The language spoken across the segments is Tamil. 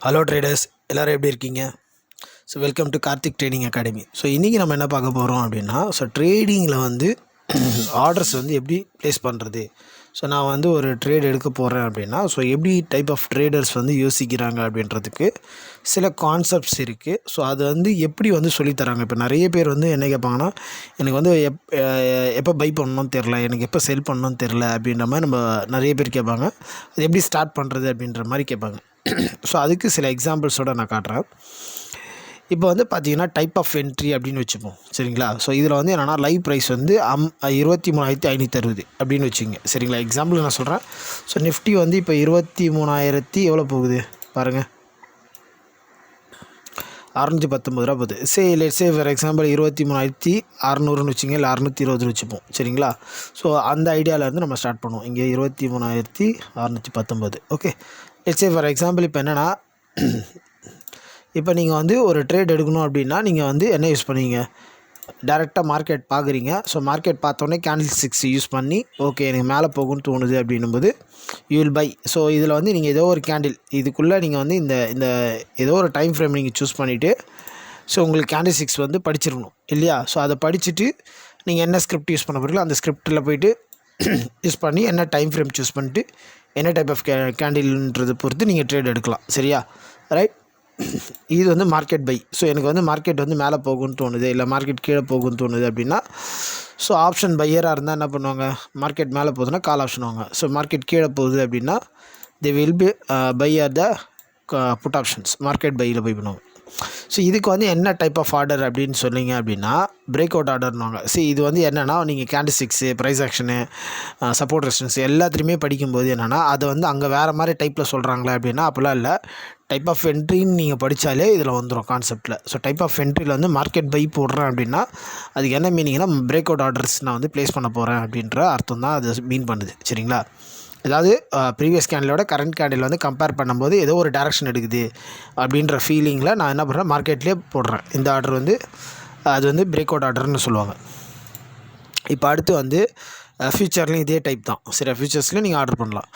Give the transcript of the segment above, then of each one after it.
ஹலோ ட்ரேடர்ஸ், எல்லோரும் எப்படி இருக்கீங்க? So welcome to Karthik trading academy. So இன்றைக்கி நம்ம என்ன பார்க்க போகிறோம் அப்படின்னா, ட்ரேடிங்கில் ஆர்டர்ஸ் எப்படி ப்ளேஸ் பண்ணுறது. ஸோ நான் ஒரு ட்ரேட் எடுக்க போகிறேன் அப்படின்னா, எப்படி டைப் ஆஃப் ட்ரேடர்ஸ் யோசிக்கிறாங்க அப்படின்றதுக்கு சில கான்செப்ட்ஸ் இருக்குது. ஸோ அது எப்படி சொல்லித்தராங்க. இப்போ நிறைய பேர் என்ன கேட்பாங்கன்னா, எனக்கு எப்போ பை பண்ணணும்னு தெரில, எனக்கு எப்போ செல் பண்ணணும்னு தெரில அப்படின்ற மாதிரி நம்ம நிறைய பேர் கேட்பாங்க. அது எப்படி ஸ்டார்ட் பண்ணுறது அப்படின்ற மாதிரி கேட்பாங்க. ஸோ அதுக்கு சில எக்ஸாம்பிள்ஸோடு நான் காட்டுறேன். இப்போ பார்த்தீங்கன்னா டைப் ஆஃப் என்ட்ரி அப்படின்னு வச்சுப்போம், சரிங்களா? ஸோ இதில் என்னென்னா லைவ் ப்ரைஸ் 23,560 அப்படின்னு வச்சுங்க, சரிங்களா? எக்ஸாம்பிள் நான் சொல்கிறேன். ஸோ நிஃப்டி இப்போ 23,000 எவ்வளோ போகுது பாருங்கள், 619 ரூபா போகுது. லெட்ஸே ஃபார் எக்ஸாம்பிள் 23,600ன்னு வச்சுங்க, இல்லை 620 வச்சுப்போம், சரிங்களா? ஸோ அந்த ஐடியாவிலேருந்து நம்ம ஸ்டார்ட் பண்ணுவோம். இங்கே 23,619. ஓகே, லெட்ஸே ஃபார் எக்ஸாம்பிள் இப்போ என்னென்னா, இப்போ நீங்கள் ஒரு ட்ரேட் எடுக்கணும் அப்படின்னா நீங்கள் என்ன யூஸ் பண்ணுவீங்க? டேரெக்டாக மார்க்கெட் பார்க்குறீங்க. ஸோ மார்க்கெட் பார்த்தோன்னே கேண்டில் ஸ்டிக்ஸ் யூஸ் பண்ணி, ஓகே எனக்கு மேலே போகும்னு தோணுது அப்படின்னும்போது யூ வில் பை. ஸோ இதில் நீங்கள் ஏதோ ஒரு கேண்டில் இதுக்குள்ளே நீங்கள் இந்த இந்த ஏதோ ஒரு டைம் ஃப்ரேம் நீங்கள் சூஸ் பண்ணிவிட்டு, ஸோ உங்களுக்கு கேண்டில் ஸ்டிக்ஸ் படிச்சிடணும் இல்லையா? ஸோ அதை படிச்சுட்டு நீங்கள் என்ன ஸ்கிரிப்ட் யூஸ் பண்ண போகிறீங்களோ அந்த ஸ்கிரிப்டில் போய்ட்டு யூஸ் பண்ணி என்ன டைம் ஃப்ரேம் சூஸ் பண்ணிட்டு என்ன டைப் ஆஃப் கேண்டில்ன்றதை பொறுத்து நீங்கள் ட்ரேட் எடுக்கலாம், சரியா? ரைட், இது மார்க்கெட் பை. ஸோ எனக்கு மார்க்கெட் மேலே போகும்னு தோணுது, இல்லை மார்க்கெட் கீழே போகும்னு தோணுது அப்படின்னா, ஸோ ஆப்ஷன் பையராக இருந்தால் என்ன பண்ணுவாங்க? மார்க்கெட் மேலே போகுதுன்னா கால் ஆப்ஷன் வாங்க. ஸோ மார்க்கெட் கீழே போகுது அப்படின்னா they will be buy or the put options, market பையில் பை பண்ணுவாங்க. ஸோ இதுக்கு என்ன டைப் ஆஃப் ஆர்டர் அப்படின்னு சொன்னீங்க அப்படின்னா பிரேக் அவுட் ஆர்டர்னுவாங்க. இது என்னென்னா நீங்கள் கேண்டிஸ்டிக்ஸு, ப்ரைஸ் ஆக்ஷனு, சப்போர்ட் ரெசிஸ்டன்ஸ் எல்லாத்துலேயுமே படிக்கும்போது என்னென்னா அது அங்கே வேறு மாதிரி டைப்பில் சொல்கிறாங்களே அப்படின்னா அப்படிலாம் இல்லை. டைப் ஆஃப் என்ட்ரின்னு நீங்கள் படித்தாலே இதில் வந்துடும் கான்செப்ட்டில். ஸோ டைப் ஆஃப் என்ட்ரியில் மார்க்கெட் பை போடுறேன் அப்படின்னா அதுக்கு என்ன மீனிங்னா பிரேக் அவுட் ஆர்டர்ஸ் நான் ப்ளேஸ் பண்ண போகிறேன் அப்படின்ற அர்த்தம் தான் அது மீன் பண்ணுது, சரிங்களா? அதாவது ப்ரீவியஸ் கேண்டிலோட கரண்ட் கேண்டில் கம்பேர் பண்ணும்போது ஏதோ ஒரு டேரெக்ஷன் எடுக்குது அப்படின்ற ஃபீலிங்கில் நான் என்ன பண்ணுறேன், மார்க்கெட்லேயே போடுறேன். இந்த ஆர்டர் அது பிரேக் அவுட் ஆர்டர்னு சொல்லுவாங்க. இப்போ அடுத்து ஃபியூச்சர்லேயும் இதே டைப் தான், சரி? ஃபியூச்சர்ஸ்லேயும் நீங்கள் ஆர்டர் பண்ணலாம்.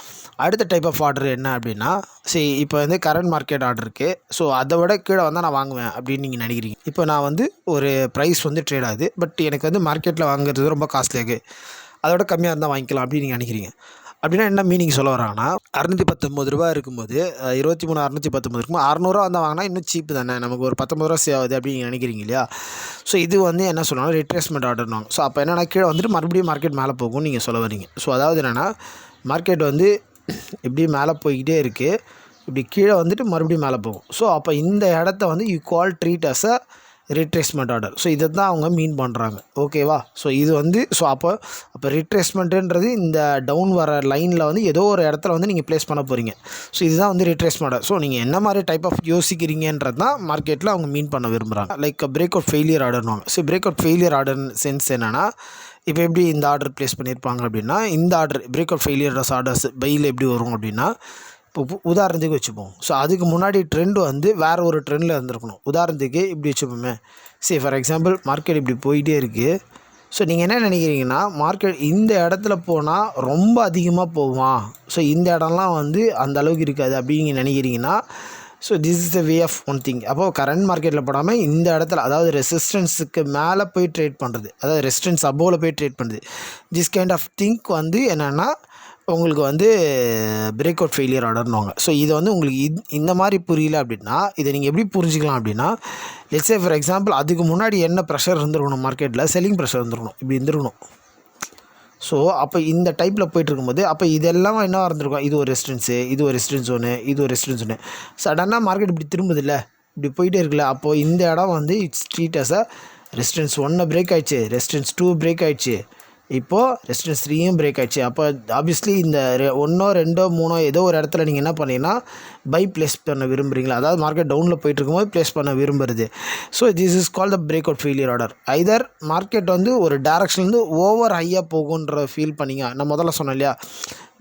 அடுத்த டைப் ஆஃப் ஆர்டர் என்ன அப்படின்னா, இப்போ கரண்ட் மார்க்கெட் ஆர்டர் இருக்குது. ஸோ அதை விட கீழே வந்தால் நான் வாங்குவேன் அப்படின்னு நீங்கள் நினைக்கிறீங்க. இப்போ நான் ஒரு ப்ரைஸ் ட்ரேட் ஆகுது, பட் எனக்கு மார்க்கெட்டில் வாங்குறது ரொம்ப காஸ்ட்லியாக, அதோட கம்மியாக இருந்தால் வாங்கிக்கலாம் அப்படின்னு நீங்கள் நினைக்கிறீங்க. அப்படின்னா என்ன மீனிங் சொல்ல வராங்கன்னா, 619 ரூபா இருக்கும்போது 23,619 இருக்கும்போது 600 வந்தால் வாங்கினா இன்னும் சீப்பு தானே, நமக்கு ஒரு 19 ரூபா சேவ் ஆகுது அப்படின்னு நினைக்கிறீங்க இல்லையா? ஸோ இது என்ன சொல்லுவாங்க, ரிட்ரேஸ்மெண்ட் ஆர்டர்னாங்க. ஸோ அப்போ என்னென்னா கீழே மறுபடியும் மார்க்கெட் மேலே போகும்னு நீங்கள் சொல்ல வரீங்க. ஸோ அதாவது என்னென்னா மார்க்கெட் இப்படி மேலே போய்கிட்டே இருக்குது, இப்படி கீழே மறுபடியும் மேலே போகும். ஸோ அப்போ இந்த இடத்த you call treat as a retracement order. So இதை தான் அவங்க மீன் பண்ணுறாங்க, ஓகேவா? ஸோ இது ஸோ அப்போ ரிட்ரேஸ்மெண்ட்டுன்றது இந்த டவுன் வர லைனில் ஏதோ ஒரு இடத்துல நீங்கள் ப்ளேஸ் பண்ண போகிறீங்க. ஸோ இதுதான் ரிட்ரேஸ்மெண்ட் ஆர்டர். ஸோ நீங்கள் என்ன மாதிரி டைப் ஆஃப் யோசிக்கிறீங்கன்றது தான் மார்க்கெட்டில் அவங்க மீன் பண்ண விரும்புகிறாங்க. லைக் பிரேக் அவுட் ஃபெயிலியர் ஆர்டர்னுவாங்க. So break out failure order sense என்னென்னா, இப்போ எப்படி இந்த ஆர்டர் ப்ளேஸ் பண்ணியிருப்பாங்க அப்படின்னா, இந்த order break out failures orders பையில் எப்படி வரும் அப்படின்னா, இப்போ உதாரணத்துக்கு வச்சுப்போம். ஸோ அதுக்கு முன்னாடி ட்ரெண்டு வேறு ஒரு ட்ரெண்டில் இருந்திருக்கணும். உதாரணத்துக்கு இப்படி வச்சுப்போமே, ஃபார் எக்ஸாம்பிள் மார்க்கெட் இப்படி போயிட்டே இருக்குது. ஸோ நீங்கள் என்ன நினைக்கிறீங்கன்னா, மார்க்கெட் இந்த இடத்துல போனால் ரொம்ப அதிகமாக போவான், ஸோ இந்த இடம்லாம் அந்த அளவுக்கு இருக்காது அப்படின்னு நினைக்கிறீங்கன்னா, so this is the way of one thing. அப்போது கரண்ட் மார்க்கெட்டில் போடாமல் இந்த இடத்துல, அதாவது ரெசிஸ்டன்ஸுக்கு மேலே போய் ட்ரேட் பண்ணுறது, அதாவது ரெசிஸ்டன்ஸ் அபோவில் போய் ட்ரேட் பண்ணுறது, திஸ் கைண்ட் ஆஃப் திங்க் என்னென்னா உங்களுக்கு பிரேக் அவுட் ஃபெயிலியர் ஆர்டர்னுவாங்க. ஸோ இது உங்களுக்கு இந்த மாதிரி புரியல அப்படின்னா இதை நீங்கள் எப்படி புரிஞ்சிக்கலாம் அப்படின்னா, லெட்ஸ் சே ஃபார் எக்ஸாம்பிள் அதுக்கு முன்னாடி என்ன ப்ரெஷர் இருந்துருக்கணும், மார்க்கெட்டில் செல்லிங் ப்ரெஷர் இருந்துருக்கணும், இப்படி இருந்துருக்கணும். ஸோ அப்போ இந்த டைப்பில் போய்ட்டுருக்கும்போது அப்போ இதெல்லாம் என்ன இருந்திருக்கும், இது ஒரு ரெசிஸ்டன்ஸு, இது ஒரு ரெசிஸ்டன்ஸ் ஒன்று, இது ஒரு ரெசிஸ்டன்ஸ் ஒன்று. சடனாக மார்க்கெட் இப்படி திரும்புது இல்லை, இப்படி போயிட்டே இருக்குல்ல, அப்போது இந்த இடம் it's treat as a resistance 1 break ஆகிடுச்சு, ரெசிஸ்டன்ஸ் 2 பிரேக் ஆகிடுச்சு, இப்போது ரெசிஸ்டன்ஸ் 3யும் பிரேக் ஆகிடுச்சு. அப்போ ஆப்வியஸ்லி இந்த 1 2 3 ஏதோ ஒரு இடத்துல நீங்கள் என்ன பண்ணீங்கன்னா பை ப்ளேஸ் பண்ண விரும்புகிறீங்களா, அதாவது மார்க்கெட் டவுனில் போயிட்டு இருக்கும்போது ப்ளேஸ் பண்ண விரும்புறது. So this is call the break out failure order. Either market ஒரு டேரக்ஷன்லேருந்து ஓவர் ஹையாக போகுன்ற ஃபீல் பண்ணிங்க. நான் முதல்ல சொன்னேன் இல்லையா,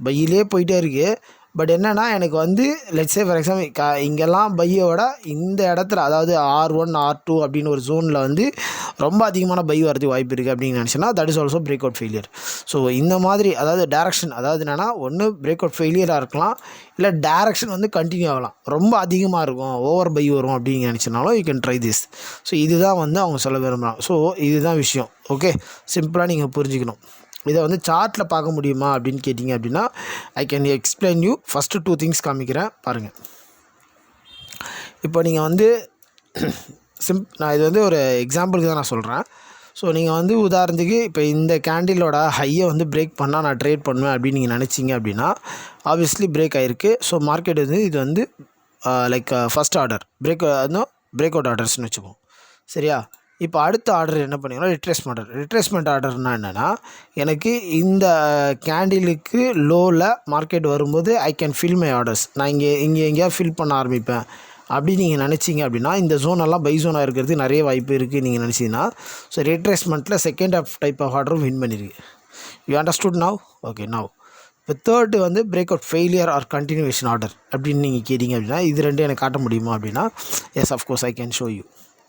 பையிலே போயிட்டே இருக்குது, பட் என்னென்னா எனக்கு வந்து லெட்ஸ் சே ஃபார் எக்ஸாம்பிள் இங்கெல்லாம் பையோட இந்த இடத்துல அதாவது R1 R2 அப்படின்னு ஒரு ஜோனில் வந்து ரொம்ப அதிகமான பை வரதுக்கு வாய்ப்பு இருக்குது அப்படின்னு நினச்சேன்னா that is also break out failure. So இந்த மாதிரி அதாவது டேரக்ஷன் அதாவது என்னென்னா ஒன்று பிரேக் அவுட் ஃபெயிலியராக இருக்கலாம், இல்லை டேரக்ஷன் வந்து கண்டினியூ ஆகலாம், ரொம்ப அதிகமாக இருக்கும் ஓவர் பை வரும் அப்படின்னு நினச்சினாலும் you can try this. So இதுதான் வந்து அவங்க சொல்ல விரும்புகிறாங்க. ஸோ இதுதான் விஷயம். ஓகே, சிம்பிளாக நீங்கள் புரிஞ்சுக்கணும். இதை வந்து சார்ட்டில் பார்க்க முடியுமா அப்படின்னு கேட்டிங்க அப்படின்னா I can explain you. First 2 things காமிக்கிறேன் பாருங்கள். இப்போ நீங்கள் வந்து நான் இது வந்து ஒரு எக்ஸாம்பிளுக்கு தான் நான் சொல்கிறேன். ஸோ நீங்கள் வந்து உதாரணத்துக்கு இப்போ இந்த கேண்டிலோட ஹையை வந்து பிரேக் பண்ணால் நான் ட்ரேட் பண்ணுவேன் அப்படின்னு நீங்கள் நினச்சிங்க அப்படின்னா ஆப்வியஸ்லி பிரேக் ஆகிருக்கு. ஸோ மார்க்கெட் வந்து இது வந்து like first order break out ஆர்டர்ஸ்னு வச்சுக்கோம். சரியா? இப்போ அடுத்த ஆர்டர் என்ன பண்ணிங்கன்னா ரிட்ரேஸ்மெண்ட் ஆர்டர்னால் என்னென்னா எனக்கு இந்த கேண்டிலுக்கு லோவில் மார்க்கெட் வரும்போது I can fill my orders. நான் எங்கேயா ஃபில் பண்ண ஆரம்பிப்பேன் அப்படின்னு நீங்கள் நினச்சிங்க அப்படின்னா இந்த ஜோனெல்லாம் பை ஜோனாக இருக்கிறது நிறைய வாய்ப்பு இருக்குது நீங்கள் நினச்சிங்கன்னா. ஸோ ரிட்ரேஸ்மெண்ட்டில் செகண்ட் டைப் ஆஃப் ஆர்டரும் வின் பண்ணியிருக்கு. You understood now? Okay, now இப்போ தேர்டு வந்து break out failure R continuation order அப்படின்னு நீங்கள் கேட்டிங்க அப்படின்னா இது ரெண்டும் எனக்கு காட்ட முடியுமா அப்படின்னா yes of course I can show you.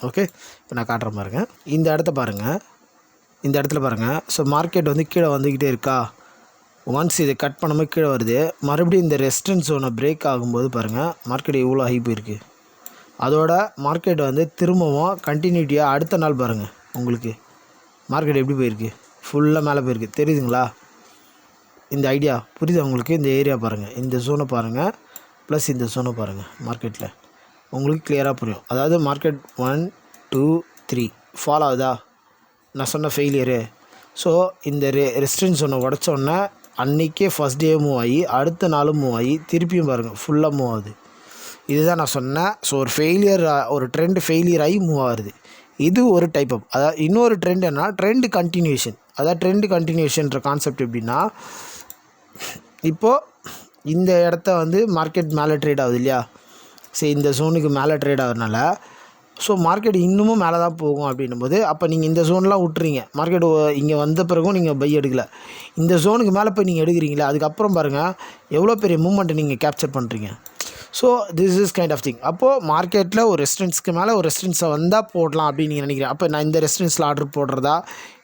Okay, இப்போ நான் காட்டுற பாருங்கள். இந்த இடத்துல பாருங்கள். ஸோ மார்க்கெட் வந்து கீழே வந்துக்கிட்டே இருக்கா. ஒன்ஸ் இதை கட் பண்ணாமல் கீழே வருது, மறுபடியும் இந்த ரெசிஸ்டன்ஸ் ஜோனை பிரேக் ஆகும்போது பாருங்கள் மார்க்கெட் இவ்வளோ ஹை போயிருக்கு. அதோட மார்க்கெட் வந்து திரும்பவும் கண்டினியூட்டியாக அடுத்த நாள் பாருங்கள் உங்களுக்கு மார்க்கெட் எப்படி போயிருக்கு, ஃபுல்லாக மேலே போயிருக்கு. தெரியுதுங்களா? இந்த ஐடியா புரியுது உங்களுக்கு? இந்த ஏரியா பாருங்கள், இந்த ஜோனை பாருங்கள், ப்ளஸ் இந்த ஜோனை பாருங்கள், மார்க்கெட்டில் உங்களுக்கு கிளியராக புரியும். அதாவது மார்க்கெட் 1 2 3 ஃபாலோ ஆகுதா நான் சொன்ன ஃபெயிலியரு. ஸோ இந்த ரெசிஸ்டன்ஸ் ஜோனை உடச்சோன்னே அன்றைக்கே ஃபஸ்ட் டே மூவ் ஆகி அடுத்த நாளும் மூவ் ஆகி திருப்பியும் பாருங்கள் ஃபுல்லாக மூவ் ஆகுது. இதுதான் நான் சொன்னேன். ஸோ ஒரு ட்ரெண்ட் ஃபெயிலியர் ஆகி மூவ் ஆகுது. இது ஒரு டைப் ஆஃப். அதாவது இன்னொரு ட்ரெண்ட் என்ன, ட்ரெண்ட் கண்டினியூஷன். அதாவது ட்ரெண்ட் கண்டினியூஷன்ற கான்செப்ட் எப்படின்னா இப்போது இந்த இடத்த வந்து மார்க்கெட் மேலே ட்ரேட் ஆகுது இல்லையா. சரி, இந்த ஜோனுக்கு மேலே ட்ரேட் ஆகுறதுனால ஸோ மார்க்கெட் இன்னமும் மேலே தான் போகும் அப்படின்னும் போது அப்போ நீங்கள் இந்த ஜோன்லாம் விட்டுறீங்க. மார்க்கெட் இங்கே வந்த பிறகும் நீங்கள் பை எடுக்கலை, இந்த ஜோனுக்கு மேலே போய் நீங்கள் எடுக்கிறீங்களா, அதுக்கப்புறம் பாருங்கள் எவ்வளோ பெரிய மூமெண்ட்டை நீங்கள் கேப்சர் பண்ணுறீங்க. So this is kind of thing. அப்போது மார்க்கெட்டில் ஒரு ரெசிஸ்டன்ஸ்க்கு மேலே ஒரு ரெசிஸ்டன்ஸை வந்தால் போடலாம் அப்படின்னு நீங்கள் நினைக்கிறேன். அப்போ நான் இந்த ரெசிஸ்டன்ஸில் ஆர்டர் போடுறதா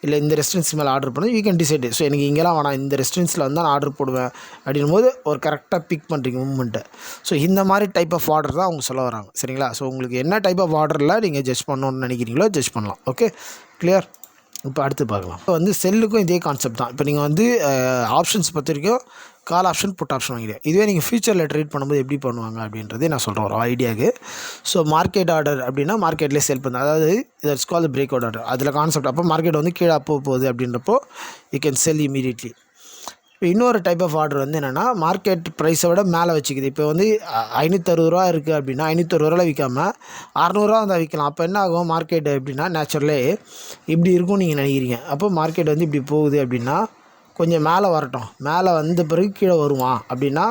இல்லை இந்த ரெசிஸ்டன்ஸ் மேலே ஆர்டர் பண்ண யூ கேன் டிசைட். ஸோ எனக்கு இங்கெல்லாம் வேணாம், இந்த ரெசிஸ்டன்ஸில் வந்தால் நான் ஆர்டர் போடுவேன் அப்படின்னும் போது ஒரு கரெக்டாக பிக் பண்ணுறீங்க மூமெண்ட்டை. ஸோ இந்த மாதிரி டைப் ஆஃப் ஆர்டர் தான் அவங்க சொல்ல வராங்க. சரிங்களா? ஸோ உங்களுக்கு என்ன டைப் ஆஃப் ஆர்டரில் நீங்கள் ஜட்ஜ் பண்ணணும்னு நினைக்கிறீங்களோ ஜட்ஜ் பண்ணலாம். Okay, clear? இப்போ அடுத்து பார்க்கலாம். இப்போ வந்து செல்லுக்கும் இதே கான்செப்ட் தான். இப்போ நீங்கள் வந்து ஆப்ஷன்ஸ் பொறுத்த வரைக்கும் கால் ஆப்ஷன் புட் ஆப்ஷன் வாங்கிடுங்க. இதுவே நீங்கள் ஃபியூச்சரில் ட்ரேட் பண்ணும்போது எப்படி பண்ணுவாங்க அப்படின்றதே நான் சொல்கிறேன் ஒரு ஐடியாவுக்கு. ஸோ மார்க்கெட் ஆர்டர் அப்படின்னா மார்க்கெட்லேயே செல் பண்ணுது, அதாவது it's call break out order. அதில் கான்செப்ட் அப்போ மார்க்கெட் வந்து கீழே போகுது அப்படின்றப்போ யூ கேன் செல் இமீடியட்லி. இப்போ இன்னொரு டைப் ஆஃப் ஆர்டர் வந்து என்னென்னா மார்க்கெட் ப்ரைஸை விட மேலே வச்சுக்குது. இப்போ வந்து 560 ரூபா இருக்குது அப்படின்னா 560 ரூபாவில் விற்காமல் 600 ரூபா வந்தால் விற்கலாம். அப்போ என்ன ஆகும் மார்க்கெட் எப்படின்னா நேச்சுரலே இப்படி இருக்கும்னு நீங்கள் நினைக்கிறீங்க. அப்போ மார்க்கெட் வந்து இப்படி போகுது அப்படின்னா கொஞ்சம் மேலே வரட்டும், மேலே வந்த பிறகு கீழே வருவான் அப்படின்னா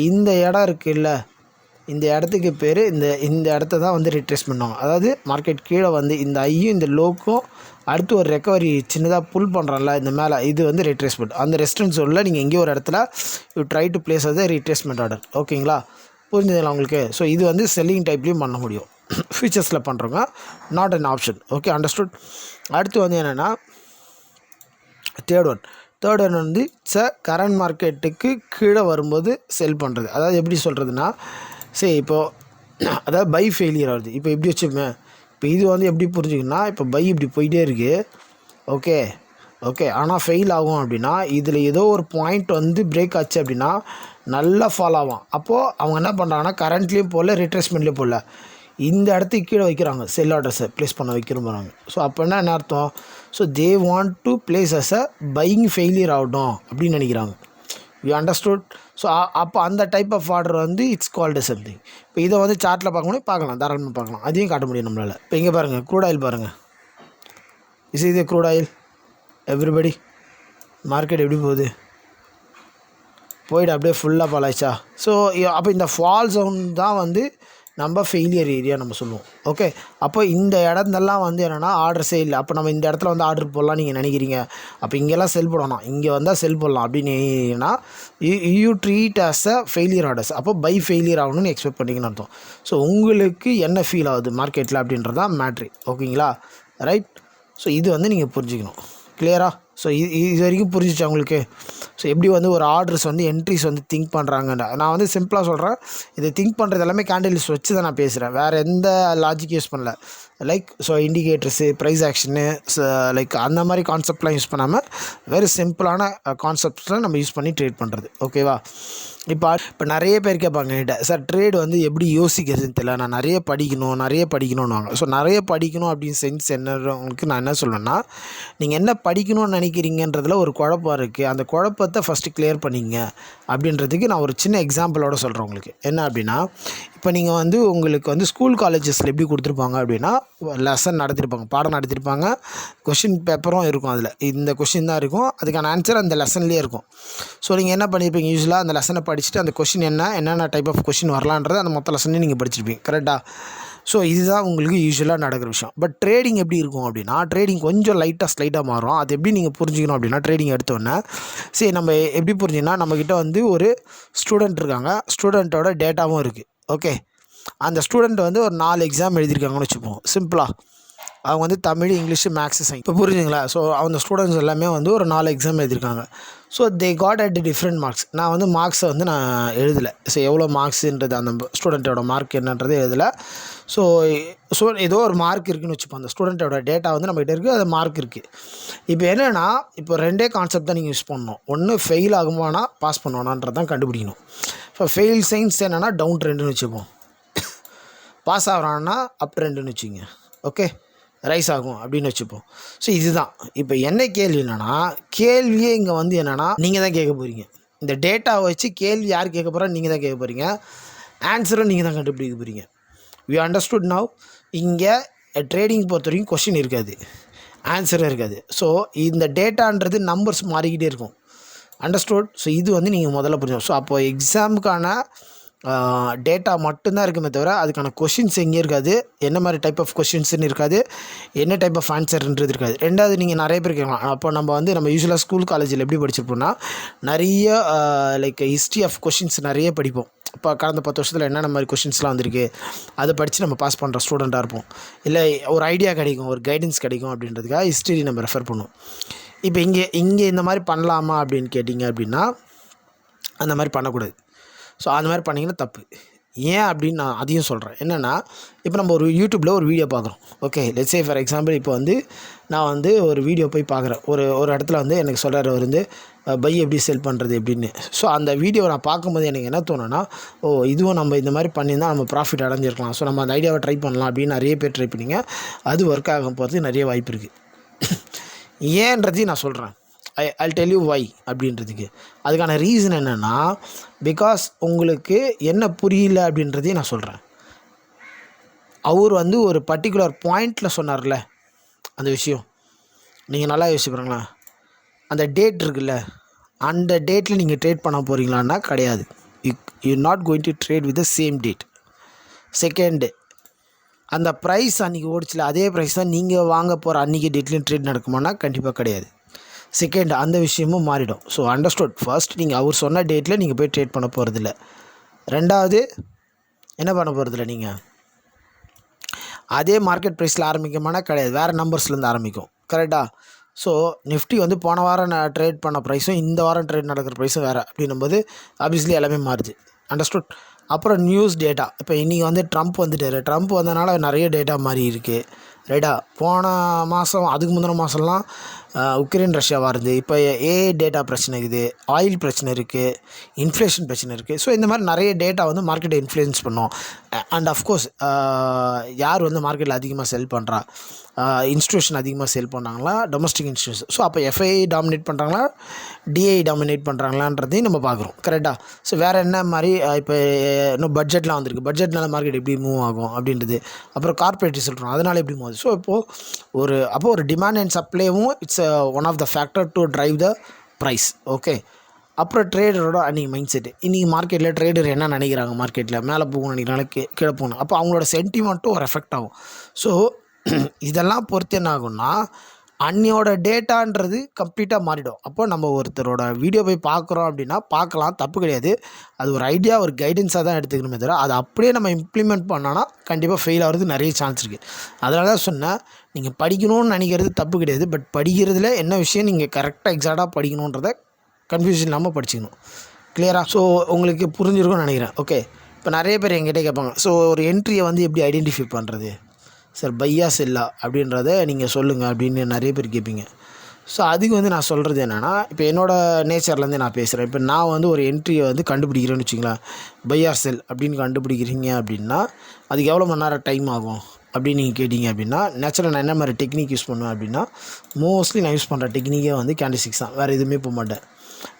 இந்த இடம் இருக்குல்ல, இந்த இடத்துக்கு பேர் இந்த இடத்த தான் வந்து ரிட்ரேஸ் பண்ணுவாங்க. அதாவது மார்க்கெட் கீழே வந்து இந்த ஐயும் இந்த லோக்கும் அடுத்து ஒரு ரெக்கவரி சின்னதாக புல் பண்ணுறான்ல இந்த மேலே, இது வந்து ரிட்ரேஸ்மெண்ட். அந்த ரெசிஸ்டன்ஸ் ஜோனில் நீங்கள் எங்கேயோ ஒரு இடத்துல யூ ட்ரை டு பிளேஸ் அது ரிட்ரேஸ்மெண்ட் ஆர்டர். ஓகேங்களா? புரிஞ்சதில்ல உங்களுக்கு? ஸோ இது வந்து செல்லிங் டைப்லேயும் பண்ண முடியும். ஃபியூச்சர்ஸில் பண்ணுறவங்க not an option. Okay, understood? அடுத்து வந்து என்னென்னா தேர்ட் ஒன் வந்து கரண்ட் மார்க்கெட்டுக்கு கீழே வரும்போது செல் பண்ணுறது. அதாவது எப்படி சொல்கிறதுனா சரி இப்போது அதாவது பை ஃபெயிலியர் ஆகுது. இப்போ எப்படி வச்சுப்பேன், இப்போ இது வந்து எப்படி புரிஞ்சுக்கணும்னா இப்போ பை இப்படி போயிட்டே இருக்குது. ஓகே ஆனால் ஃபெயில் ஆகும் அப்படின்னா இதில் ஏதோ ஒரு பாயிண்ட் வந்து பிரேக் ஆச்சு அப்படின்னா நல்லா ஃபாலோ ஆகும். அப்போது அவங்க என்ன பண்ணுறாங்கன்னா கரண்ட்லேயும் போகல ரிட்ரேஸ்மெண்ட்லேயும் போகல, இந்த இடத்துக்கு கீழே வைக்கிறாங்க, செல் ஆர்டர்ஸை ப்ளேஸ் பண்ண வைக்கிறோம். ஸோ அப்போ என்ன அர்த்தம், so they want to place as a buying failure ஆகட்டும் அப்படின்னு நினைக்கிறாங்க. You understood? ஸோ அப்போ அந்த டைப் ஆஃப் ஆர்டர் வந்து இட்ஸ் கால்டு சம்திங். இப்போ இதை வந்து சார்ட்டில் பார்க்க முடியும், பார்க்கலாம், தாராளமாக பார்க்கலாம், அதையும் காட்ட முடியும் நம்மளால். இப்போ இங்கே பாருங்கள் க்ரூட் ஆயில் பாருங்கள், இது க்ரூட் ஆயில் எவ்ரிபடி மார்க்கெட் எப்படி போயிட்டு அப்படியே ஃபுல்லாக பாலாச்சா. ஸோ அப்போ இந்த ஃபால் ஜோன் தான் வந்து நம்ம ஃபெயிலியர் ஏரியா நம்ம சொல்லுவோம். ஓகே, அப்போ இந்த இடத்தெல்லாம் வந்து என்னென்னா ஆர்டர்ஸே இல்லை. அப்போ நம்ம இந்த இடத்துல வந்து ஆர்டர் போடலாம் நீங்கள் நினைக்கிறீங்க, அப்போ இங்கெல்லாம் செல் போடணும், இங்கே வந்தால் செல் போடலாம் அப்படின்னா you treat as a failure orders. அப்போ பை ஃபெயிலியர் ஆகணும்னு எக்ஸ்பெக்ட் பண்ணிங்கன்னு அர்த்தம். ஸோ உங்களுக்கு என்ன ஃபீல் ஆகுது மார்க்கெட்டில் அப்படின்றது தான் மேட்ரு. ஓகேங்களா, ரைட். ஸோ இது வந்து நீங்கள் புரிஞ்சுக்கணும். கிளியரா? ஸோ இது வரைக்கும் புரிஞ்சிச்சு உங்களுக்கு? ஸோ எப்படி வந்து ஒரு ஆர்டர்ஸ் வந்து என்ட்ரிஸ் வந்து திங்க் பண்ணுறாங்கன்னு நான் வந்து சிம்பிளாக சொல்கிறேன். இதை திங்க் பண்ணுறது எல்லாமே கேண்டில் லிஸ்ட் வச்சு தான் நான் பேசுகிறேன், வேறு எந்த லாஜிக் யூஸ் பண்ணல. Like so indicators, price action, like அந்த மாதிரி கான்செப்ட்லாம் யூஸ் பண்ணாமல் வெரி சிம்பிளான கான்செப்ட்ஸில் நம்ம யூஸ் பண்ணி ட்ரேட் பண்ணுறது. ஓகேவா? இப்போ நிறைய பேர் கேட்பாங்க என்கிட்ட, சார் ட்ரேட் வந்து எப்படி யோசிக்கிறதுன்னு தெரியல, நான் நிறைய படிக்கணும்னுவாங்க. ஸோ நிறைய படிக்கணும் அப்படின்னு சென்ஸ் என்னங்களுக்கு நான் என்ன சொல்லுவேன்னா, நீங்கள் என்ன படிக்கணும்னு நினைக்கிறீங்கன்றதுல ஒரு குழப்பம் இருக்குது, அந்த குழப்பத்தை ஃபஸ்ட்டு கிளியர் பண்ணிங்க அப்படின்றதுக்கு நான் ஒரு சின்ன எக்ஸாம்பிளோட சொல்கிறேன் உங்களுக்கு. என்ன அப்படின்னா, இப்போ நீங்கள் வந்து உங்களுக்கு வந்து ஸ்கூல் காலேஜஸில் எப்படி கொடுத்துருப்பாங்க அப்படின்னா, லெசன் நடத்திருப்பாங்க, பாடம் நடத்திருப்பாங்க, கொஷின் பேப்பரும் இருக்கும், அதில் இந்த கொஷின் தான் இருக்கும், அதுக்கான ஆன்சர் அந்த லெசன்லேயே இருக்கும். ஸோ நீங்கள் என்ன பண்ணியிருப்பீங்க, யூஸ்வலாக அந்த லெசனை படிச்சுட்டு அந்த கொஷின் என்னென்ன டைப் ஆஃப் கொஷின் வரலான்றது அந்த மொத்த லெசனையும் நீங்கள் படிச்சிருப்பீங்க. கரெக்டாக? ஸோ இதுதான் உங்களுக்கு யூஸ்வலாக நடக்கிற விஷயம். பட் ட்ரேடிங் எப்படி இருக்கும் அப்படின்னா, ட்ரேடிங் கொஞ்சம் ஸ்லைட்டாக மாறும். அது எப்படி நீங்கள் புரிஞ்சிக்கணும் அப்படின்னா, ட்ரேடிங் எடுத்தோன்னே சரி நம்ம எப்படி புரிஞ்சுன்னா, நம்மக்கிட்ட வந்து ஒரு ஸ்டூடெண்ட் இருக்காங்க, ஸ்டூடெண்ட்டோட டேட்டாவும் இருக்குது. ஓகே, அந்த ஸ்டூடெண்ட் வந்து ஒரு 4 எக்ஸாம் எழுதியிருக்காங்கன்னு வச்சுப்போம் சிம்பிளாக. அவங்க வந்து தமிழ், இங்கிலீஷு, மேக்ஸு, சயின்ஸ். இப்போ புரிஞ்சுங்களா? ஸோ அந்த ஸ்டூடெண்ட்ஸ் எல்லாமே வந்து ஒரு 4 எக்ஸாம் எழுதியிருக்காங்க. So they got at different marks. நான் வந்து மார்க்ஸை வந்து நான் எழுதலை. ஸோ எவ்வளோ மார்க்ஸுன்றது அந்த ஸ்டூடெண்ட்டோட மார்க் என்னன்றது எழுதலை. ஸோ ஏதோ ஒரு மார்க் இருக்குதுன்னு வச்சுப்போம். அந்த ஸ்டூடெண்ட்டோட டேட்டா வந்து நம்மகிட்ட இருக்குது, அது மார்க் இருக்குது. இப்போ என்னென்னா, இப்போ 2 கான்செப்ட் தான் நீங்கள் யூஸ் பண்ணணும். ஒன்று ஃபெயில் ஆகுமானா பாஸ் பண்ணுவானான்றது தான் கண்டுபிடிக்கணும். இப்போ ஃபெயில் சயின்ஸ் என்னென்னா டவுன் ட்ரெண்டுன்னு வச்சுப்போம், பாஸ் ஆகிறான்னா அப் ட்ரெண்டுன்னு வச்சுங்க. ஓகே, ரைஸ் ஆகும் அப்படின்னு வச்சுப்போம். ஸோ இதுதான் இப்போ என்ன கேள்வி என்னென்னா, கேள்வியே இங்கே வந்து என்னென்னா நீங்கள் தான் கேட்க போகிறீங்க. இந்த டேட்டாவை வச்சு கேள்வி யார் கேட்க போகிறா, நீங்கள் தான் கேட்க போகிறீங்க. ஆன்சரும் நீங்கள் தான் கண்டுபிடிக்க போகிறீங்க. We understood now. இங்கே ட்ரேடிங் பொறுத்த வரைக்கும் கொஷின் இருக்காது, ஆன்சரும் இருக்காது. ஸோ இந்த டேட்டான்றது நம்பர்ஸ் மாறிக்கிட்டே இருக்கும். அண்டர்ஸ்டுட்? ஸோ இது வந்து நீங்கள் முதல்ல புரிஞ்சோம். ஸோ அப்போது எக்ஸாமுக்கான டேட்டா மட்டும்தான் இருக்குமே தவிர அதுக்கான கொஷின்ஸ் எங்கேயும் இருக்காது, என்ன மாதிரி டைப் ஆஃப் கொஷின்ஸ்னு இருக்காது, என்ன டைப் ஆஃப் ஆன்சர்ன்றது இருக்காது. ரெண்டாவது, நீங்கள் நிறைய பேர் கேட்கலாம், அப்போ நம்ம யூஸ்வலாக ஸ்கூல் காலேஜில் எப்படி படிச்சிருப்போம்னா, நிறைய லைக் ஹிஸ்ட்ரி ஆஃப் கொஷின்ஸ் நிறைய படிப்போம். இப்போ கடந்த 10 வருஷத்தில் என்னென்ன மாதிரி கொஷின்ஸ்லாம் வந்திருக்கு, அதை படித்து நம்ம பாஸ் பண்ணுற ஸ்டூடெண்ட்டாக இருப்போம். இல்லை ஒரு ஐடியா கிடைக்கும், ஒரு கைடன்ஸ் கிடைக்கும் அப்படின்றதுக்காக ஹிஸ்ட்ரி நம்ம ரெஃபர் பண்ணுவோம். இப்போ இங்கே இந்த மாதிரி பண்ணலாமா அப்படின்னு கேட்டிங்க அப்படின்னா, அந்த மாதிரி பண்ணக்கூடாது. ஸோ அந்த மாதிரி பண்ணிங்கன்னா தப்பு. ஏன் அப்படின்னு நான் அதையும் சொல்கிறேன். என்னென்னா, இப்போ நம்ம ஒரு யூடியூப்பில் ஒரு வீடியோ பார்க்குறோம். Okay, let's say for example, இப்போ வந்து நான் வந்து ஒரு வீடியோ போய் பார்க்குறேன். ஒரு இடத்துல வந்து எனக்கு சொல்கிறார், அவர் வந்து பை எப்படி செல் பண்ணுறது எப்படின்னு. ஸோ அந்த வீடியோவை நான் பார்க்கும்போது எனக்கு என்ன தோணுன்னா, இதுவும் நம்ம இந்த மாதிரி பண்ணியிருந்தால் நம்ம ப்ராஃபிட் அடைஞ்சிருக்கலாம், ஸோ நம்ம அந்த ஐடியாவை ட்ரை பண்ணலாம் அப்படின்னு நிறைய பேர் ட்ரை பண்ணிங்க. அது ஒர்க் ஆக போகிறதுக்கு நிறைய வாய்ப்பு இருக்குது. ஏன்றதையும் நான் சொல்கிறேன். I'll tell you why அப்படின்றதுக்கு. அதுக்கான ரீசன் என்னென்னா, பிகாஸ் உங்களுக்கு என்ன புரியல அப்படின்றதையும் நான் சொல்கிறேன். அவர் வந்து ஒரு பர்டிகுலர் பாயிண்டில் சொன்னார்ல அந்த விஷயம், நீங்கள் நல்லா யோசிச்சு பாருங்களேன். அந்த டேட் இருக்குல்ல, அந்த டேட்டில் நீங்கள் ட்ரேட் பண்ண போகிறீங்களான்னா கிடையாது. You not going to trade with the same date. Second, அந்த ப்ரைஸ் அன்றைக்கி ஓடிச்சில அதே ப்ரைஸ் தான் நீங்கள் வாங்க போகிற அன்றைக்கி டேட்லேயும் ட்ரேட் நடக்குமானா கண்டிப்பாக கிடையாது. செகண்ட், அந்த விஷயமும் மாறிடும். So understood? ஃபர்ஸ்ட், நீங்கள் அவர் சொன்ன டேட்டில் நீங்கள் போய் ட்ரேட் பண்ண போகிறதில்ல. ரெண்டாவது, என்ன பண்ண போகிறதில்ல, நீங்கள் அதே மார்க்கெட் ப்ரைஸில் ஆரம்பிக்குமானா கிடையாது, வேறு நம்பர்ஸ்லேருந்து ஆரம்பிக்கும். கரெக்டாக? ஸோ நிஃப்டி வந்து போன வாரம் நான் ட்ரேட் பண்ண ப்ரைஸும் இந்த வாரம் ட்ரேட் நடக்கிற ப்ரைஸும் வேறு அப்படின்னும்போது ஆப்வியஸ்லி எல்லாமே மாறுது. அண்டர்ஸ்டுட்? அப்புறம் நியூஸ் டேட்டா. இப்போ இன்றைக்கி வந்து ட்ரம்ப் வந்துட்டார். ட்ரம்ப் வந்தனால நிறைய டேட்டா மாறி இருக்குது. ரைட்டா? போன மாதம், அதுக்கு முந்தின மாதம்லாம் உக்ரைன் ரஷ்யா வருது. இப்போ ஏஐ டேட்டா பிரச்சனை இருக்குது, ஆயில் பிரச்சனை இருக்குது, இன்ஃப்ளேஷன் பிரச்சனை இருக்குது. ஸோ இந்த மாதிரி நிறைய டேட்டா வந்து மார்க்கெட்டை இன்ஃப்ளூயன்ஸ் பண்ணும். அண்ட் அஃப்கோர்ஸ் யார் வந்து மார்க்கெட்டில் அதிகமாக செல் பண்ணுறா, இன்ஸ்டியூஷன் அதிகமாக செல் பண்ணாங்களா, டொமஸ்டிக் இன்ஸ்டியூஷன். ஸோ அப்போ எஃப்ஐ டாமினேட் பண்ணுறாங்களா, டிஐ டாமினேட் பண்ணுறாங்களான்றதையும் நம்ம பார்க்குறோம். கரெக்டாக? ஸோ வேறு என்ன மாதிரி இப்போ இன்னும் பட்ஜெட்லாம் வந்திருக்கு, பட்ஜெட்னால மார்க்கெட் எப்படி மூவ் ஆகும் அப்படின்றது. அப்புறம் கார்பரேட் ரிசல்ட் அதனால் எப்படி மூவ் ஆகுது. ஸோ அப்போது ஒரு டிமாண்ட் அண்ட் சப்ளைவும் it's one of the factor to drive the price. Okay, அப்புறம் ட்ரேடரோட அன்றைக்கி மைண்ட் செட்டு. இன்றைக்கி மார்க்கெட்டில் ட்ரேடர் என்ன நினைக்கிறாங்க, மார்க்கெட்டில் மேலே போகணும்னு நினைக்கிறாங்க, கீழே போகணும். அப்போ அவங்களோட சென்டிமெண்ட்டும் ஒரு எஃபெக்ட் ஆகும். ஸோ இதெல்லாம் பொறுத்து என்ன ஆகும்னா அன்னியோட டேட்டான்றது கம்ப்ளீட்டாக மாறிடும். அப்போ நம்ம ஒருத்தரோட வீடியோ போய் பார்க்குறோம் அப்படின்னா பார்க்கலாம், தப்பு கிடையாது. அது ஒரு ஐடியா, ஒரு கைடன்ஸாக தான் எடுத்துக்கணுமே தவிர அதை அப்படியே நம்ம இம்ப்ளிமெண்ட் பண்ணோன்னா கண்டிப்பாக ஃபெயில் ஆகிறது நிறைய சான்ஸ் இருக்குது. அதனால தான் சொன்னேன், நீங்கள் படிக்கணும்னு நினைக்கிறது தப்பு கிடையாது. பட் படிக்கிறதுல என்ன விஷயம் நீங்கள் கரெக்டாக எக்ஸாக்டாக படிக்கணுன்றத கன்ஃபியூஷன் இல்லாமல் படிச்சிக்கணும். கிளியராக? ஸோ உங்களுக்கு புரிஞ்சிருக்கும்னு நினைக்கிறேன். ஓகே, இப்போ நிறைய பேர் என்கிட்ட கேட்பாங்க, ஸோ ஒரு என்ட்ரியை வந்து எப்படி ஐடென்டிஃபை பண்ணுறது சார், பையா செல்லா அப்படின்றத நீங்கள் சொல்லுங்கள் அப்படின்னு நிறைய பேர் கேட்பீங்க. ஸோ அதுக்கு வந்து நான் சொல்கிறது என்னென்னா, இப்போ என்னோடய நேச்சர்லேருந்து நான் பேசுகிறேன். இப்போ நான் வந்து ஒரு என்ட்ரியை வந்து கண்டுபிடிக்கிறேன்னு வச்சுங்களேன், பையா செல் அப்படின்னு கண்டுபிடிக்கிறீங்க அப்படின்னா அதுக்கு எவ்வளோ மணி நேரம் டைம் ஆகும் அப்படின்னு நீங்கள் கேட்டிங்க அப்படின்னா, நேச்சுரலாக நான் என்ன மாதிரி டெக்னிக் யூஸ் பண்ணுவேன் அப்படின்னா, மோஸ்ட்லி நான் யூஸ் பண்ணுற டெக்னிக்கே வந்து கேண்டில்ஸ்டிக்ஸ் தான், வேறு எதுவுமே போக மாட்டேன்.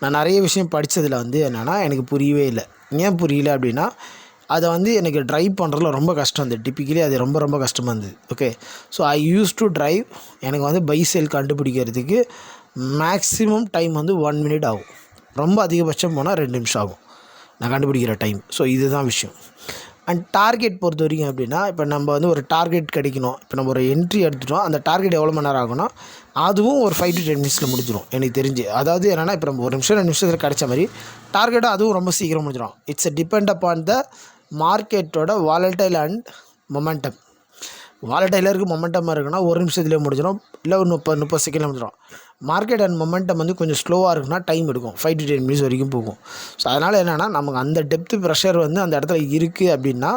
நான் நிறைய விஷயம் படித்ததில் வந்து என்னென்னா எனக்கு புரியவே இல்லை. ஏன் புரியல அப்படின்னா, அதை வந்து எனக்கு ட்ரைவ் பண்ணுறதுல ரொம்ப கஷ்டம் இருந்தது. டிப்பிக்கலி அது ரொம்ப ரொம்ப கஷ்டமாக இருந்தது. Okay, so I use to drive. எனக்கு வந்து பை செல் கண்டுபிடிக்கிறதுக்கு மேக்ஸிமம் டைம் வந்து 1 minute ஆகும். ரொம்ப அதிகபட்சம் போனால் 2 நிமிஷம் ஆகும் நான் கண்டுபிடிக்கிற டைம். ஸோ இதுதான் விஷயம். அண்ட் டார்கெட் பொறுத்த வரைக்கும் எப்படின்னா, இப்போ நம்ம வந்து ஒரு டார்கெட் கிடைக்கணும். இப்போ நம்ம ஒரு என்ட்ரி எடுத்துட்டோம், அந்த டார்கெட் எவ்வளோ மணி நேரம் ஆகும்னா அதுவும் ஒரு 5 to 10 minutes முடிஞ்சிடும் எனக்கு தெரிஞ்சு. அதாவது என்னென்னா, இப்போ நம்ம 1 நிமிஷம் 2 நிமிஷத்தில் கிடைச்ச மாதிரி டார்கெட்டாக அதுவும் ரொம்ப சீக்கிரம் முடிஞ்சிடும். இட்ஸ் டிபெண்ட் அப்பான் த மார்க்கெட்டோட வாலடைல் அண்ட் மொமெண்டம். வாலடைலாக இருக்குது, மொமெண்டமாக இருக்குன்னா 1 நிமிஷத்துலேயே முடிஞ்சிடும், இல்லை ஒரு 30 செகண்டில் முடிஞ்சிடும். மார்க்கெட் அண்ட் மொமெண்டம் வந்து கொஞ்சம் ஸ்லோவாக இருக்குன்னா டைம் எடுக்கும், 5 to 10 minutes வரைக்கும் போகும். ஸோ அதனால் என்னென்னா, நமக்கு அந்த டெப்த்து ப்ரெஷர் வந்து அந்த இடத்துல இருக்குது அப்படின்னா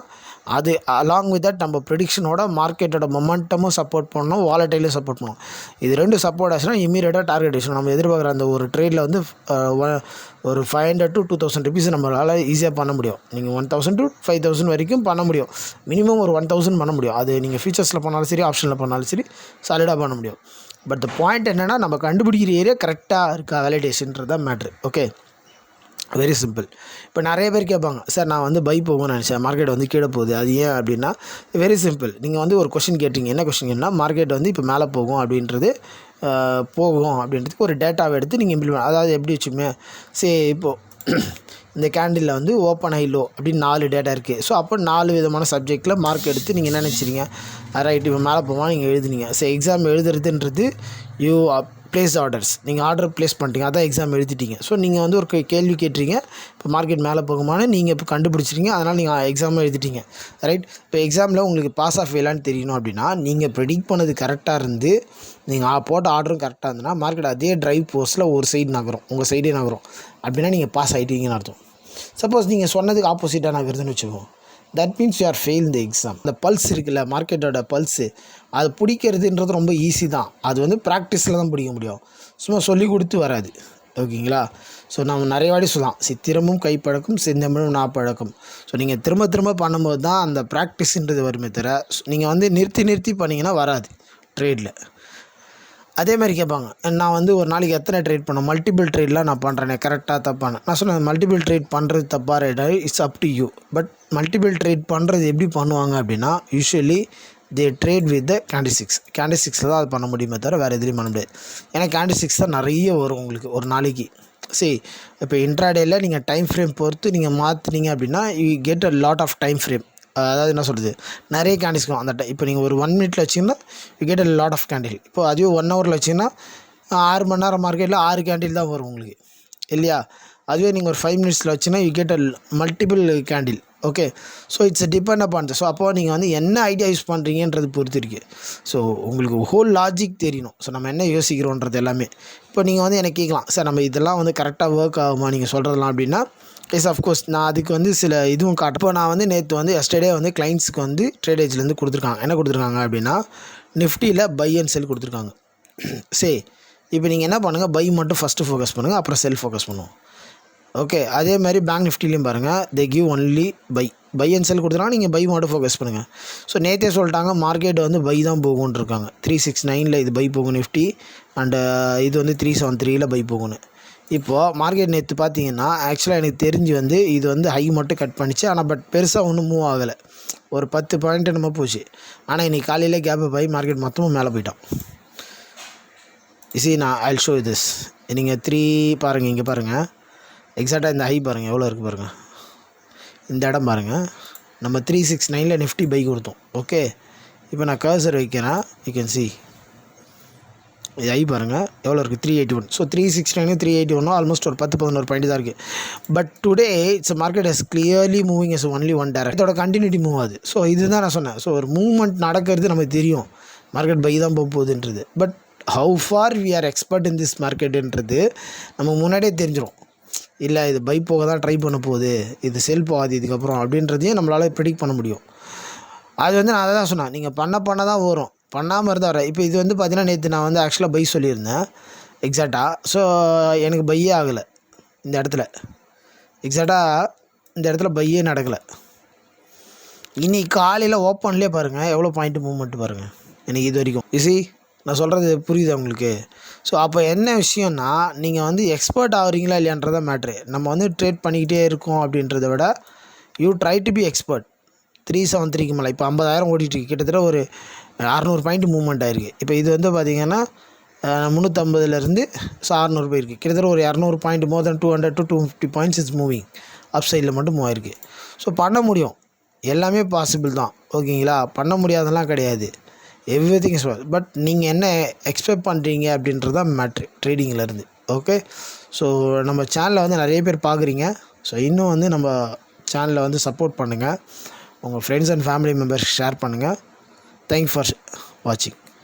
அது அலாங் வித் தட் நம்ம ப்ரெடிக்ஷனோட மார்க்கெட்டோட மொமெண்டமும் சப்போர்ட் பண்ணணும், வாலடைலும் சப்போர்ட் பண்ணணும். இது 2 சப்போர்ட் ஆச்சுன்னா இமீடியட்டாக டார்கெட் ஆச்சு. நம்ம எதிர்பார்க்குற அந்த ஒரு ட்ரேடில் வந்து ஒரு 500 to 2000 rupees நம்மளால் ஈஸியாக பண்ண முடியும். நீங்கள் 1000 to 5000 வரைக்கும் பண்ண முடியும். மினிமம் ஒரு 1000 பண்ண முடியும். அது நீங்கள் ஃபியூச்சர்ஸில் பண்ணாலும் சரி, ஆப்ஷனில் பண்ணாலும் சரி, சாலிடாக பண்ண முடியும். பட் த பாயிண்ட் என்னென்னா, நம்ம கண்டுபிடிக்கிற ஏரியா கரெக்டாக இருக்கா, வேலிடேஷன்றது தான் மேட்ரு. Okay, very simple. இப்போ நிறைய பேர் கேட்பாங்க, சார் நான் வந்து பை போகணும்னு நினச்சேன், மார்க்கெட் வந்து கீழே போகுது, அது ஏன் அப்படின்னா, வெரி சிம்பிள். நீங்கள் வந்து ஒரு கொஷின் கேட்டிங்க, என்ன கொஷின் கேட்டிங்கன்னா, மார்க்கெட் வந்து இப்போ மேலே போகும் அப்படின்றது போகும் அப்படின்றதுக்கு ஒரு டேட்டாவை எடுத்து நீங்கள் இம்ப்ளிமெண்ட், அதாவது எப்படி வச்சுமே இப்போது இந்த கேண்டிலில் வந்து ஓப்பன் ஹை லோ அப்படின்னு 4 டேட்டா இருக்குது. ஸோ அப்போ 4 விதமான சப்ஜெக்டில் மார்க் எடுத்து நீங்கள் என்ன நினச்சிங்க, ரைட் இப்போ மேலே போவான் நீங்கள் எழுதுனீங்க. ஸோ எக்ஸாம் எழுதுறதுன்றது யூ ப்ளேஸ் ஆர்டர்ஸ், நீங்கள் ஆர்டர் ப்ளேஸ் பண்ணிட்டீங்க, அதான் எக்ஸாம் எழுதிட்டீங்க. ஸோ நீங்கள் வந்து ஒரு கேள்வி கேட்டுறீங்க, இப்போ மார்க்கெட் மேலே போகுமான்னு நீங்கள் இப்போ கண்டுபிடிச்சிருங்க, அதனால் நீங்கள் எக்ஸாமும் எழுதிட்டீங்க, ரைட். இப்போ எக்ஸாமில் உங்களுக்கு பாஸ் ஆஃப் ஃபெயிலான்னு தெரியணும் அப்படின்னா, நீங்கள் ப்ரெடிக்ட் பண்ணது கரெக்டாக இருந்து நீங்கள் போட்ட ஆர்டரும் கரெக்டாக இருந்ததுன்னா மார்க்கெட் அதே ட்ரைவ் போஸ்ட்டில் ஒரு சைடு நகரும், உங்கள் சைடே நகரும் அப்படின்னா நீங்கள் பாஸ் ஆகிட்டீங்கன்னு அர்த்தம். சப்போஸ் நீங்கள் சொன்னதுக்கு ஆப்போசிட்டாக நகருதுன்னு வச்சுக்கோங்க, that means you are fail the exam. இந்த பல்ஸ் இருக்குல்ல, மார்க்கெட்டோட பல்ஸு, அது பிடிக்கிறதுன்றது ரொம்ப ஈஸி தான். அது வந்து ப்ராக்டிஸில் தான் பிடிக்க முடியும், சும்மா சொல்லி கொடுத்து வராது. ஓகேங்களா? ஸோ நம்ம நிறைய வாட்டி சொல்லலாம், சித்திரமும் கைப்பழக்கம், செந்தமிழும் நாப்பழக்கம். ஸோ நீங்கள் திரும்ப திரும்ப பண்ணும்போது தான் அந்த ப்ராக்டிஸ்ன்றது வருமே தவிர, நீங்கள் வந்து நிறுத்தி பண்ணிங்கன்னா வராது ட்ரேடில். அதே மாதிரி கேட்பாங்க, நான் வந்து ஒரு நாளைக்கு எத்தனை ட்ரேட் பண்ணேன், மல்டிபிள் ட்ரேட்லாம் நான் பண்ணுறேனே, கரெக்டாக தப்பானேன். நான் சொன்னேன், மல்டிபிள் ட்ரேட் பண்ணுறது தப்பாக ரைட்டாக it's up to you. But multiple trade பண்ணுறது எப்படி பண்ணுவாங்க அப்படின்னா, usually they trade with the கேண்டில்ஸ்டிக்ஸில் தான் அது பண்ண முடியுமே தவிர வேறு எதுலேயும் பண்ண முடியாது. ஏன்னா கேண்டில்ஸ்டிக்ஸ் தான் நிறைய வரும் உங்களுக்கு ஒரு நாளைக்கு. சரி, இப்போ இன்ட்ராடேயில் நீங்கள் டைம் ஃப்ரேம் பொறுத்து நீங்கள் மாற்றினீங்க அப்படின்னா you get a lot of time frame. அதாவது என்ன சொல்கிறது, நிறைய கேண்டில்ஸ் அந்த இப்போ நீங்கள் ஒரு 1 minute வச்சிங்கன்னா you get a lot of candle. இப்போ அதுவே 1 hour வச்சிங்கன்னா 6 மணி நேரம் மார்க்கெட்டில் 6 கேண்டில் தான் வரும் உங்களுக்கு, இல்லையா? அதுவே நீங்கள் ஒரு 5 minutes வச்சிங்கன்னா you get a multiple candle. Okay, so it's depend upon. So அப்போ நீங்கள் வந்து என்ன ஐடியா யூஸ் பண்ணுறீங்கன்றது பொறுத்து இருக்குது. ஸோ உங்களுக்கு ஹோல் லாஜிக் தெரியணும். ஸோ நம்ம என்ன யோசிக்கிறோன்றது எல்லாமே. இப்போ நீங்கள் வந்து எனக்கு கேட்கலாம், சார் நம்ம இதெல்லாம் வந்து கரெக்டாக ஒர்க் ஆகுமா நீங்கள் சொல்கிறதெல்லாம் அப்படின்னா, எஸ் அஃப்கோர்ஸ் நான் அதுக்கு வந்து சில இதுவும் காட்டு. இப்போ நான் வந்து நேற்று வந்து எஸ்டர்டே வந்து கிளைண்ட்ஸுக்கு வந்து ட்ரேட் ஏஜ்லேருந்து கொடுத்துருக்காங்க. என்ன கொடுத்துருக்காங்க அப்படின்னா, நிஃப்டியில் பை அண்ட் செல் கொடுத்துருக்காங்க. சரி, இப்போ நீங்கள் என்ன பண்ணுங்கள், பை மட்டும் ஃபஸ்ட்டு ஃபோக்கஸ் பண்ணுங்கள், அப்புறம் செல் ஃபோக்கஸ் பண்ணுவோம். ஓகே, அதே மாதிரி பேங்க் நிஃப்டிலையும் பாருங்கள், they give only buy and sell கொடுத்துருக்காங்க, நீங்கள் பை மட்டும் ஃபோக்கஸ் பண்ணுங்கள். ஸோ நேற்றே சொல்லிட்டாங்க மார்க்கெட் வந்து பை தான் போகும்னு இருக்காங்க. 369 இது பை போகும் நிஃப்டி, அண்டு இது வந்து 373 பை போகணும். இப்போது மார்க்கெட் நேற்று பார்த்தீங்கன்னா ஆக்சுவலாக எனக்கு தெரிஞ்சு வந்து இது வந்து ஹை மட்டும் கட் பண்ணிச்சு, ஆனால் பட் பெருசாக ஒன்றும் மூவ் ஆகலை, ஒரு 10 பாயிண்ட் நம்ம போச்சு. ஆனால் இன்றைக்கி காலையில் கேப் போய் மார்க்கெட் மொத்தமும் மேலே போயிட்டான். நான் ஐல் ஷோ திஸ். நீங்கள் 3 பாருங்கள், இங்கே பாருங்கள், எக்ஸாக்டாக இந்த ஹை பாருங்கள் எவ்வளோ இருக்குது பாருங்கள். இந்த இடம் பாருங்கள், நம்ம 369 நிஃப்டி பை கொடுத்தோம். ஓகே, இப்போ நான் கர்சர் வைக்கிறேன், யூ கேன் சி இது ஐ பாருங்கள் எவ்வளோ இருக்குது, 381. ஸோ 369 381 ஆல்மோஸ்ட் ஒரு 10-11 பாயிண்ட் தான் இருக்குது. But today it's market is clearly moving is only one direct. இதோட கண்டினியூட்டி மூவ் ஆகுது. ஸோ இதுதான் நான் சொன்னேன். ஸோ ஒரு மூவ்மெண்ட் நடக்கிறது நமக்கு தெரியும், மார்க்கெட் பை தான் போக போகுதுன்றது. But how far we are expert in this மார்க்கெட்டுன்றது நமக்கு முன்னாடியே தெரிஞ்சிடும். இல்லை இது பை போக தான் ட்ரை பண்ண போகுது, இது செல் போகாது இதுக்கப்புறம் அப்படின்றதையும் நம்மளால் ப்ரெடிக்ட் பண்ண முடியும். அது வந்து நான் அதை தான் சொன்னேன், நீங்கள் பண்ண தான் வரும், பண்ணாமல் இருந்தால் வர. இப்போ இது வந்து பார்த்தீங்கன்னா நேற்று நான் வந்து ஆக்சுவலாக பை சொல்லியிருந்தேன் எக்ஸாக்டாக. ஸோ எனக்கு பையே ஆகலை இந்த இடத்துல, எக்ஸாக்டாக இந்த இடத்துல பையே நடக்கலை. இன்னைக்கு காலையில் ஓப்பன்லேயே பாருங்கள் எவ்வளோ பாயிண்ட் மூவ்மெண்ட் பாருங்கள் எனக்கு இது வரைக்கும். இசி நான் சொல்கிறது புரியுது உங்களுக்கு? ஸோ அப்போ என்ன விஷயம்னா, நீங்கள் வந்து எக்ஸ்பர்ட் ஆகிறீங்களா இல்லையான்றத மேட்ரு. நம்ம வந்து ட்ரேட் பண்ணிக்கிட்டே இருக்கோம் அப்படின்றத விட you try to be expert. 373க்கு மேலே இப்போ 50,000 ஓடிட்டுருக்கு, கிட்டத்தட்ட ஒரு 600 பாயிண்ட் மூவ்மெண்ட் ஆகிருக்கு. இப்போ இது வந்து பார்த்திங்கன்னா 350லேருந்து 600 போயிருக்கு, கிட்டத்தட்ட ஒரு 200 point, more then 200 to 250 points is moving அப் சைடில் மட்டும் மூவ் ஆயிருக்கு. ஸோ பண்ண முடியும், எல்லாமே பாசிபிள் தான். ஓகேங்களா, பண்ண முடியாதெல்லாம் கிடையாது, எவ்ரிதிங் இஸ். பட் நீங்கள் என்ன எக்ஸ்பெக்ட் பண்ணுறீங்க அப்படின்றது தான் மேட்ரு ட்ரேடிங்கிலேருந்து. ஓகே, ஸோ நம்ம சேனலை வந்து நிறைய பேர் பார்க்குறீங்க. ஸோ இன்னும் வந்து நம்ம சேனலை வந்து சப்போர்ட் பண்ணுங்கள், உங்கள் friends and family members share பண்ணுங்கள். தேங்க்யூ ஃபார் வாட்சிங்.